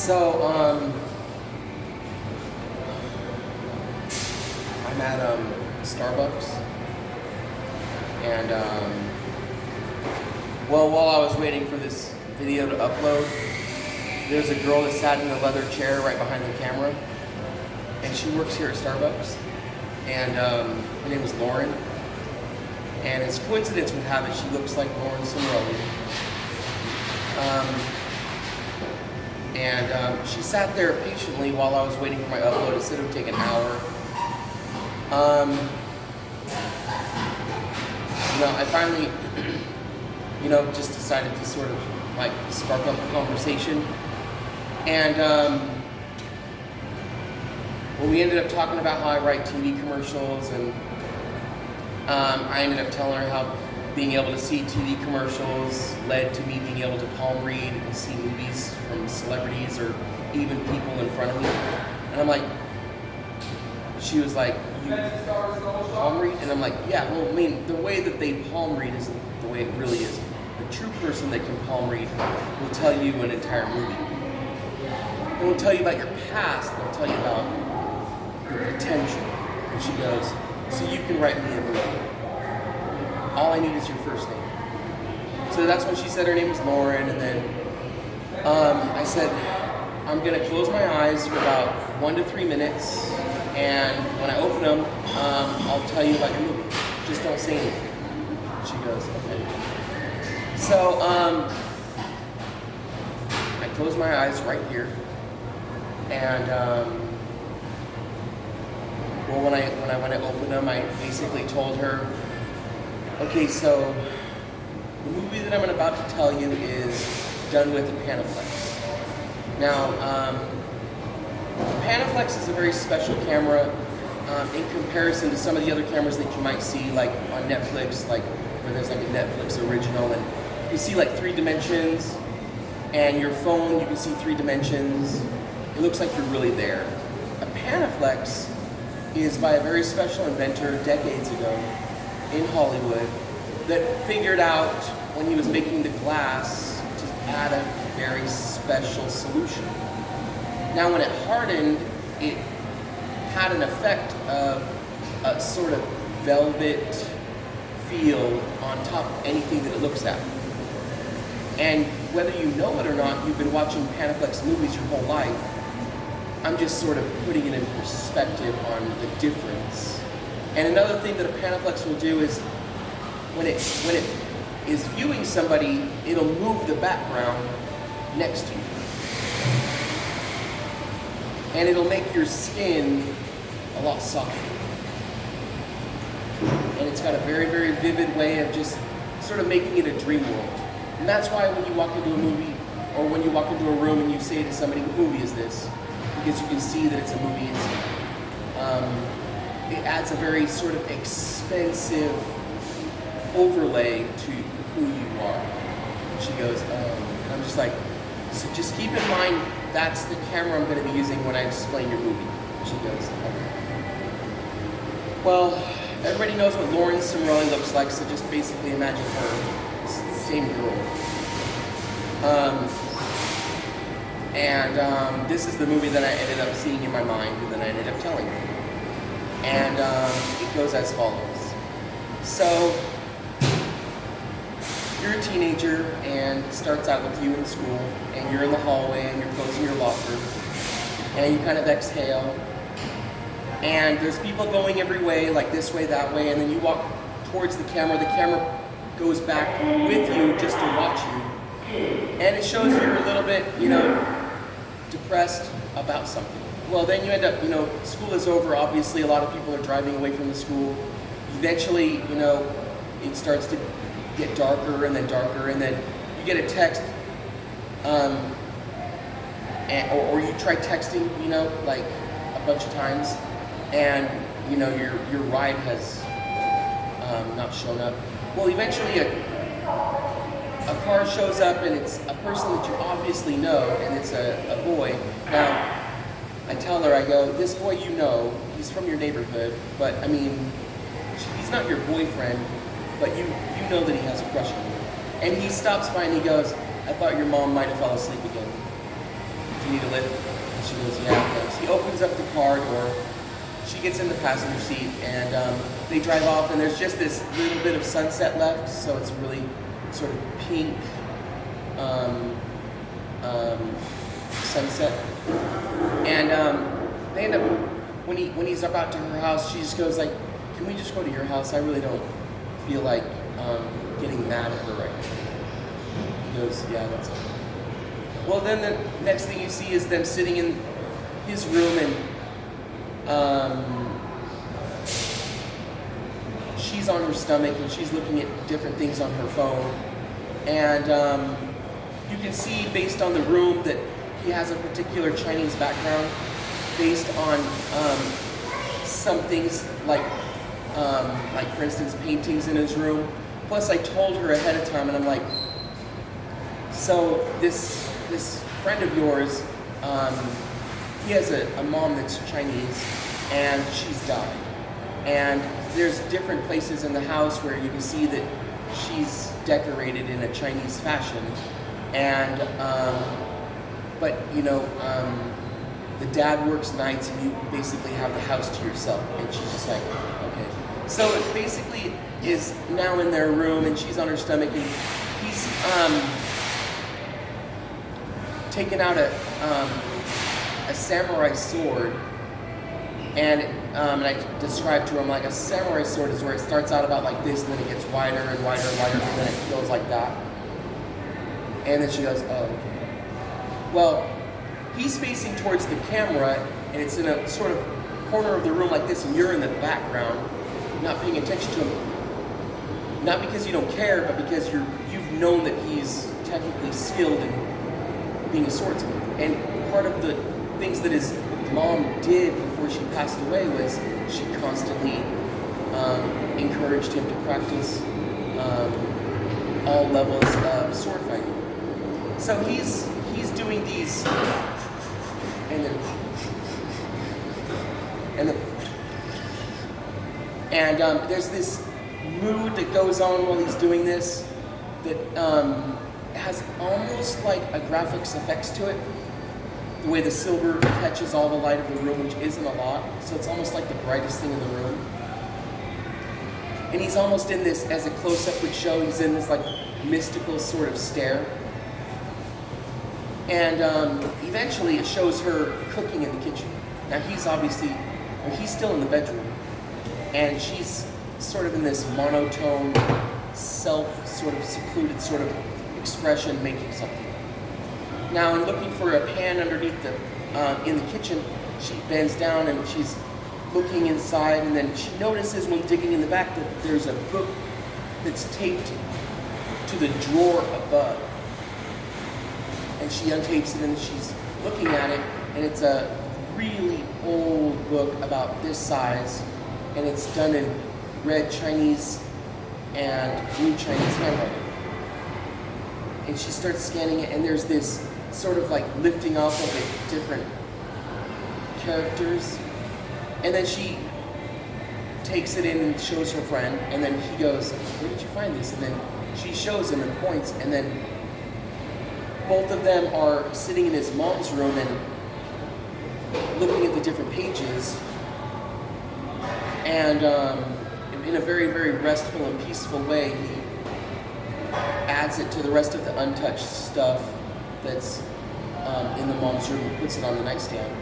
So, I'm at Starbucks, and well, while I was waiting for this video to upload, there's a girl that sat in a leather chair right behind the camera, and she works here at Starbucks, and her name is Lauren, and it's coincidence would have it she looks like Lauren Cimarelli. And she sat there patiently while I was waiting for my upload. It said it would take an hour. I finally, just decided to sort of like spark up a conversation. And we ended up talking about how I write TV commercials, and I ended up telling her how being able to see TV commercials led to me being able to palm read and see movies from celebrities or even people in front of me. And I'm like, she was like, you palm read? And I'm like, yeah, well, I mean, the way that they palm read is the way it really is. The true person that can palm read will tell you an entire movie. They won't tell you about your past, they'll tell you about your potential. And she goes, so you can write me a movie. All I need is your first name. So that's when she said her name was Lauren, and then I said, I'm gonna close my eyes for about 1 to 3 minutes, and when I open them, I'll tell you about your movie. Just don't say anything. She goes, okay. So I closed my eyes right here, and when I opened them, I basically told her, okay, so the movie that I'm about to tell you is done with a Panaflex. Now, Panaflex is a very special camera in comparison to some of the other cameras that you might see, like on Netflix, like where there's like a Netflix original, and you can see like 3 dimensions, and your phone, you can see 3 dimensions. It looks like you're really there. A Panaflex is by a very special inventor decades ago in Hollywood that figured out when he was making the glass to add a very special solution. Now when it hardened, it had an effect of a sort of velvet feel on top of anything that it looks at. And whether you know it or not, you've been watching Panaflex movies your whole life. I'm just sort of putting it in perspective on the difference. And another thing that a Panaflex will do is when it is viewing somebody, it'll move the background next to you. And it'll make your skin a lot softer. And it's got a very, very vivid way of just sort of making it a dream world. And that's why when you walk into a movie, or when you walk into a room and you say to somebody, what movie is this? Because you can see that it's a movie. It adds a very sort of expensive overlay to who you are. She goes, I'm just like, so just keep in mind that's the camera I'm going to be using when I explain your movie. She goes, okay. Well, everybody knows what Lauren Cimarelli looks like, so just basically imagine her. It's the same girl. This is the movie that I ended up seeing in my mind, and then I ended up telling her. And it goes as follows. So, you're a teenager, and it starts out with you in school, and you're in the hallway, and you're closing your locker, and you kind of exhale, and there's people going every way, like this way, that way, and then you walk towards the camera goes back with you just to watch you, and it shows you're a little bit, depressed about something. Well, then you end up, school is over, obviously a lot of people are driving away from the school. Eventually, it starts to get darker, and then you get a text, or you try texting, like a bunch of times, and, your ride has not shown up. Well, eventually a car shows up, and it's a person that you obviously know, and it's a boy. Now, I tell her, I go, this boy he's from your neighborhood, but I mean, he's not your boyfriend, but you know that he has a crush on you. And he stops by and he goes, I thought your mom might have fell asleep again. do you need a lift? And she goes, yeah, thanks. He opens up the car door. She gets in the passenger seat, and they drive off, and there's just this little bit of sunset left, so it's really sort of pink sunset. And they end up, when he's about to her house, she just goes like, can we just go to your house? I really don't feel like getting mad at her right now. He goes, yeah, that's okay. Well, then the next thing you see is them sitting in his room, and she's on her stomach and she's looking at different things on her phone. And you can see based on the room that he has a particular Chinese background based on some things like for instance, paintings in his room. Plus I told her ahead of time, and I'm like, so this friend of yours, he has a mom that's Chinese, and she's died. And there's different places in the house where you can see that she's decorated in a Chinese fashion. And, but you know, the dad works nights, and you basically have the house to yourself. And she's just like, okay. So it basically is now in their room, and she's on her stomach, and he's taken out a samurai sword, and I described to him like a samurai sword is where it starts out about like this, and then it gets wider and wider and wider, and then it goes like that. And then she goes, oh, okay. Well, he's facing towards the camera, and it's in a sort of corner of the room like this, and you're in the background, not paying attention to him. Not because you don't care, but because you've known that he's technically skilled in being a swordsman. And part of the things that his mom did before she passed away was she constantly encouraged him to practice all levels of sword fighting. So he's doing these, and there's this mood that goes on while he's doing this that has almost like a graphics effects to it. The way the silver catches all the light of the room, which isn't a lot, so it's almost like the brightest thing in the room. And he's almost in this, as a close-up would show, he's in this like mystical sort of stare. And eventually it shows her cooking in the kitchen. Now he's still in the bedroom, and she's sort of in this monotone, sort of secluded sort of expression, making something. Now, in looking for a pan underneath in the kitchen, she bends down and she's looking inside, and then she notices when digging in the back that there's a book that's taped to the drawer above. And she untapes it and she's looking at it, and it's a really old book about this size, and it's done in red Chinese and blue Chinese handwriting. And she starts scanning it, and there's this sort of like lifting off of it, different characters. And then she takes it in and shows her friend, and then he goes, where did you find this? And then she shows him and points, and then both of them are sitting in his mom's room and looking at the different pages, and in a very, very restful and peaceful way, he adds it to the rest of the untouched stuff that's in the mom's room and puts it on the nightstand.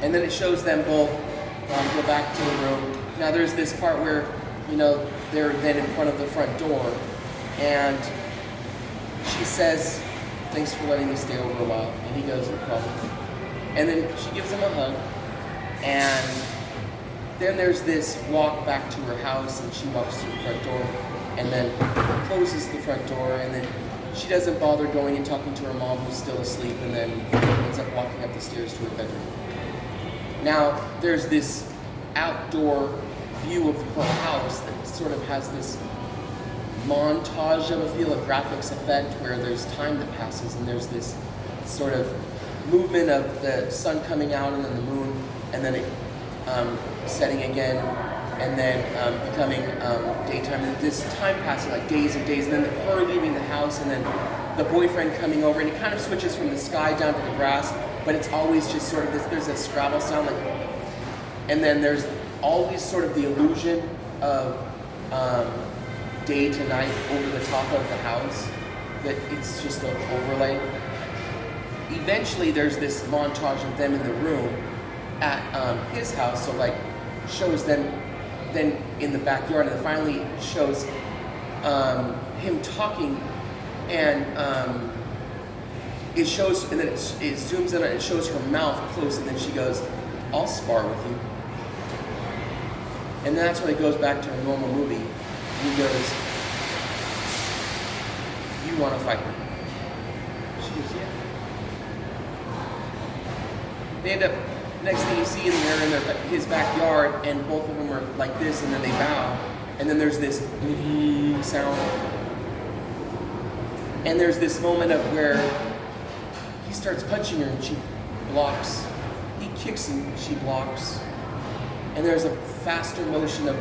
And then it shows them both go back to the room. Now there's this part where, you know, they're then in front of the front door, and she says, thanks for letting me stay over a while. And he goes, no problem. And then she gives him a hug, and then there's this walk back to her house, and she walks through the front door, and then closes the front door, and then she doesn't bother going and talking to her mom, who's still asleep, and then ends up walking up the stairs to her bedroom. Now, there's this outdoor view of her house that sort of has this montage of a feel, a graphics effect, where there's time that passes, and there's this sort of movement of the sun coming out and then the moon, and then it setting again, and then becoming daytime, and this time passing like days and days, and then her leaving the house, and then the boyfriend coming over, and it kind of switches from the sky down to the grass, but it's always just sort of this, there's a Scrabble sound, like, and then there's always sort of the illusion of day to night over the top of the house, that it's just an overlay. Eventually there's this montage of them in the room at his house, so like shows them then in the backyard, and it finally shows him talking, and it shows, and then it zooms in and it shows her mouth close, and then she goes, "I'll spar with you." And that's when it goes back to a normal movie. And he goes, "You want to fight me?" She goes, "Yeah." They end up, next thing you see, they're in his backyard, and both of them are like this, and then they bow, and then there's this sound, and there's this moment of where he starts punching her and she blocks. He kicks and she blocks, and there's a faster motion of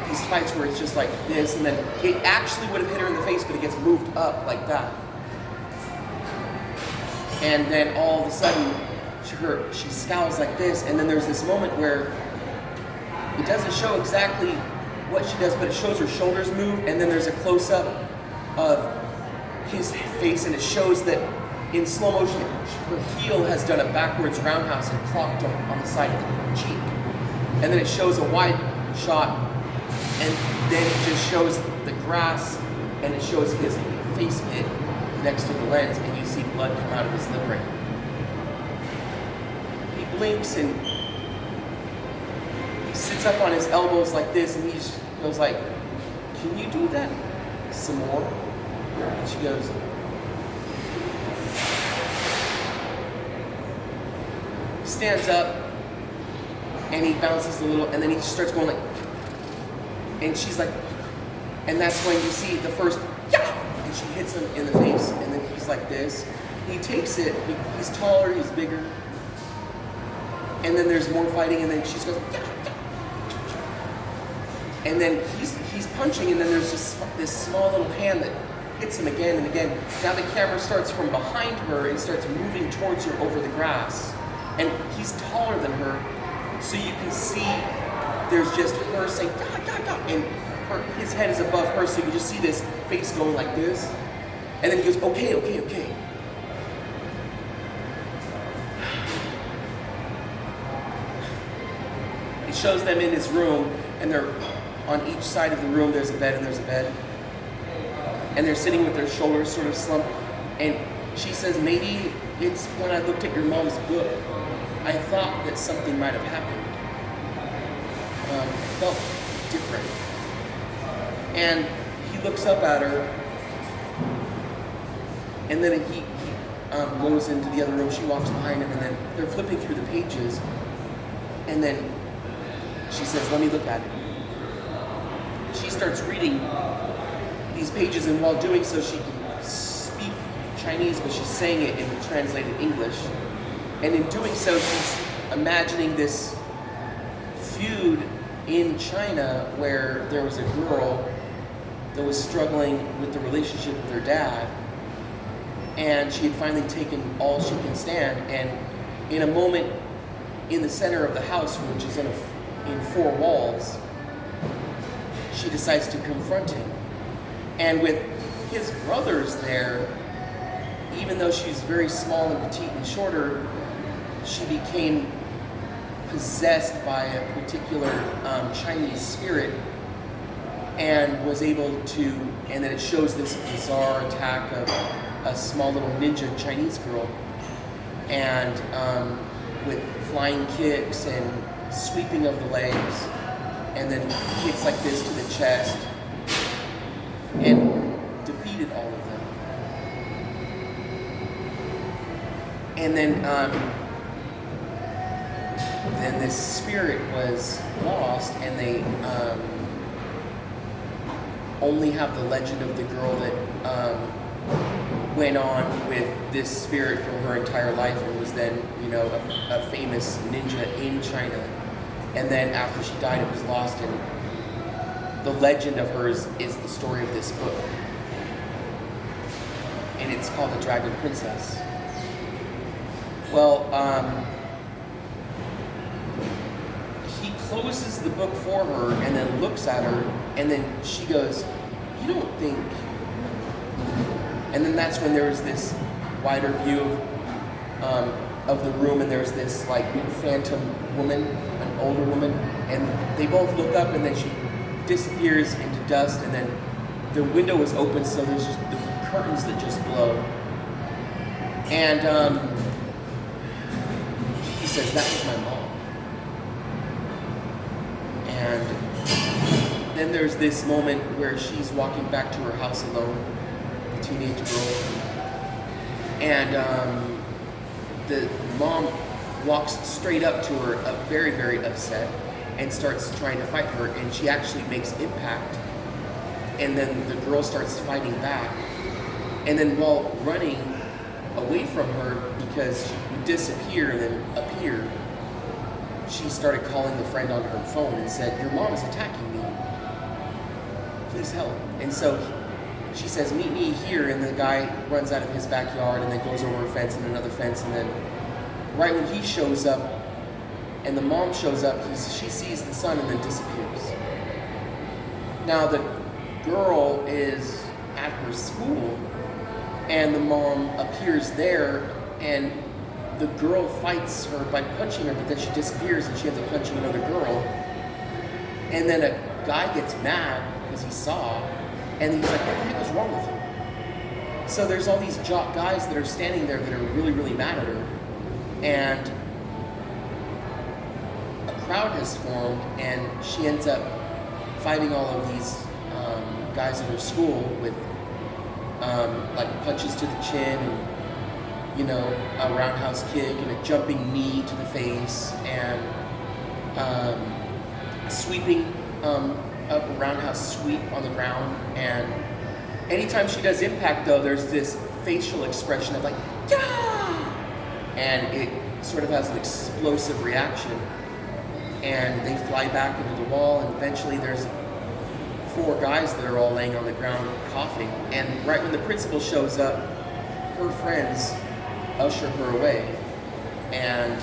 these fights where it's just like this, and then it actually would have hit her in the face, but it gets moved up like that, and then all of a sudden she scowls like this, and then there's this moment where it doesn't show exactly what she does, but it shows her shoulders move, and then there's a close-up of his face, and it shows that in slow motion her heel has done a backwards roundhouse and clocked him on the side of the cheek, and then it shows a wide shot, and then it just shows the grass, and it shows his face hit next to the lens, and you see blood come out of his lip right. Blinks, and he sits up on his elbows like this, and he just goes like, "Can you do that some more?" And she goes, stands up, and he bounces a little, and then he starts going like, and she's like, and that's when you see the first, yeah, and she hits him in the face, and then he's like this. He takes it, he's taller, he's bigger. And then there's more fighting, and then she goes, yeah, yeah. And then he's punching, and then there's just this small little hand that hits him again and again. Now the camera starts from behind her and starts moving towards her over the grass. And he's taller than her, so you can see there's just her saying, "God, God, God," and his head is above her, so you can just see this face going like this. And then he goes, "Okay, okay, okay." It shows them in his room, and they're on each side of the room. There's a bed and there's a bed, and they're sitting with their shoulders sort of slumped. And she says, "Maybe it's when I looked at your mom's book, I thought that something might have happened. It felt different." And he looks up at her, and then he goes into the other room. She walks behind him, and then they're flipping through the pages, and then she says, "Let me look at it." She starts reading these pages, and while doing so, she can speak Chinese, but she's saying it in translated English. And in doing so, she's imagining this feud in China where there was a girl that was struggling with the relationship with her dad, and she had finally taken all she can stand, and in a moment in the center of the house, which is in four walls, she decides to confront him. And with his brothers there, even though she's very small and petite and shorter, she became possessed by a particular Chinese spirit, and was able to, and then it shows this bizarre attack of a small little ninja Chinese girl, and with flying kicks and sweeping of the legs, and then kicks like this to the chest, and defeated all of them. And then this spirit was lost, and they only have the legend of the girl that went on with this spirit for her entire life, and was then, a famous ninja in China. And then after she died, it was lost, and the legend of hers is the story of this book. And and it's called The Dragon Princess. Well, he closes the book for her and then looks at her, and then she goes, "You don't think..." And then that's when there's this wider view of the room, and there's this like phantom woman, an older woman, and they both look up, and then she disappears into dust, and then the window is open, so there's just the curtains that just blow. And he says, "That was my mom." And then there's this moment where she's walking back to her house alone, the teenage girl, and the mom walks straight up to her, very, very upset, and starts trying to fight her, and she actually makes impact, and then the girl starts fighting back, and then while running away from her, because she would disappear and then appear, she started calling the friend on her phone and said, "Your mom is attacking me. Please help." And so she says, "Meet me here," and the guy runs out of his backyard and then goes over a fence and another fence, and then right when he shows up and the mom shows up, she sees the son and then disappears. Now the girl is at her school and the mom appears there, and the girl fights her by punching her, but then she disappears and she ends up punching another girl. And then a guy gets mad because he saw, and he's like, "What the heck is wrong with you?" So there's all these jock guys that are standing there that are really, really mad at her, and a crowd has formed, and she ends up fighting all of these guys at her school with like punches to the chin, and a roundhouse kick and a jumping knee to the face, and sweeping up a roundhouse sweep on the ground. And anytime she does impact, though, there's this facial expression of like, "Yeah!" And it sort of has an explosive reaction, and they fly back into the wall, and eventually there's 4 guys that are all laying on the ground coughing, and right when the principal shows up, her friends usher her away, and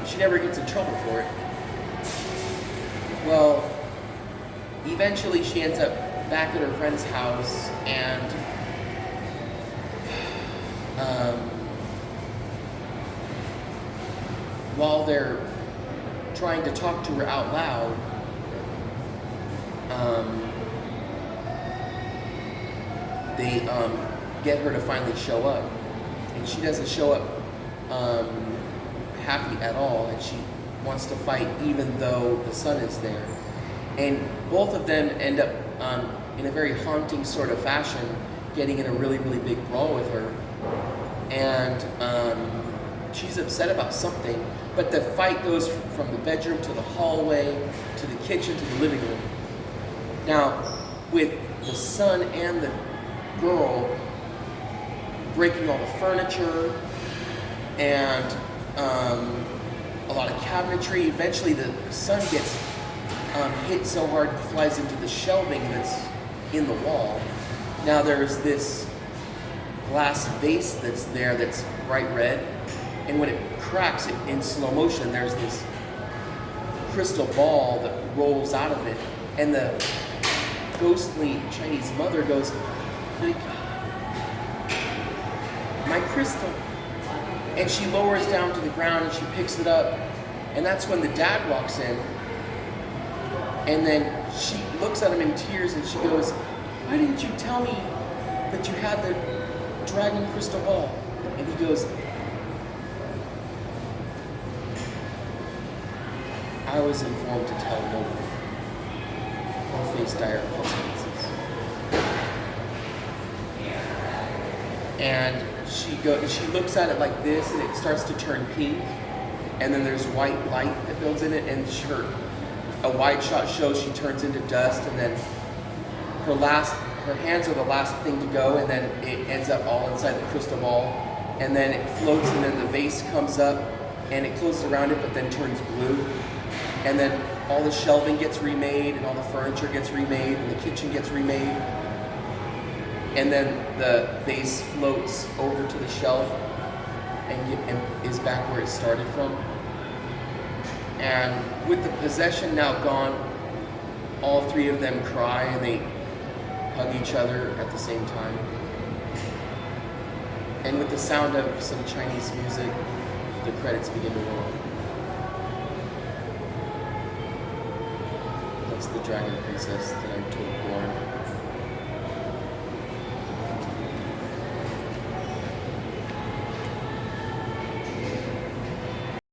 she never gets in trouble for it. Well, eventually she ends up back at her friend's house, and while they're trying to talk to her out loud, they get her to finally show up, and she doesn't show up happy at all, and she wants to fight even though the son is there. And both of them end up in a very haunting sort of fashion getting in a really, really big brawl with her, and she's upset about something, but the fight goes from the bedroom to the hallway to the kitchen to the living room. Now, with the son and the girl breaking all the furniture and a lot of cabinetry, eventually the son gets hit so hard he flies into the shelving that's in the wall. Now there's this glass vase that's there that's bright red, and when it cracks it in slow motion, there's this crystal ball that rolls out of it, and the ghostly Chinese mother goes, "My crystal." And she lowers down to the ground and she picks it up, and that's when the dad walks in, and then she looks at him in tears and she goes, "Why didn't you tell me that you had the dragon crystal ball?" And he goes, "I was informed to tell nobody or face dire consequences." And she looks at it like this, and it starts to turn pink, and then there's white light that builds in it, and a wide shot shows she turns into dust, and then her hands are the last thing to go, and then it ends up all inside the crystal ball, and then it floats, and then the vase comes up, and it closes around it, but then turns blue, and then all the shelving gets remade, and all the furniture gets remade, and the kitchen gets remade. and then the vase floats over to the shelf and is back where it started from. And with the possession now gone, all three of them cry and they hug each other at the same time. And with the sound of some Chinese music, the credits begin to roll. That's the Dragon Princess that I'm told born.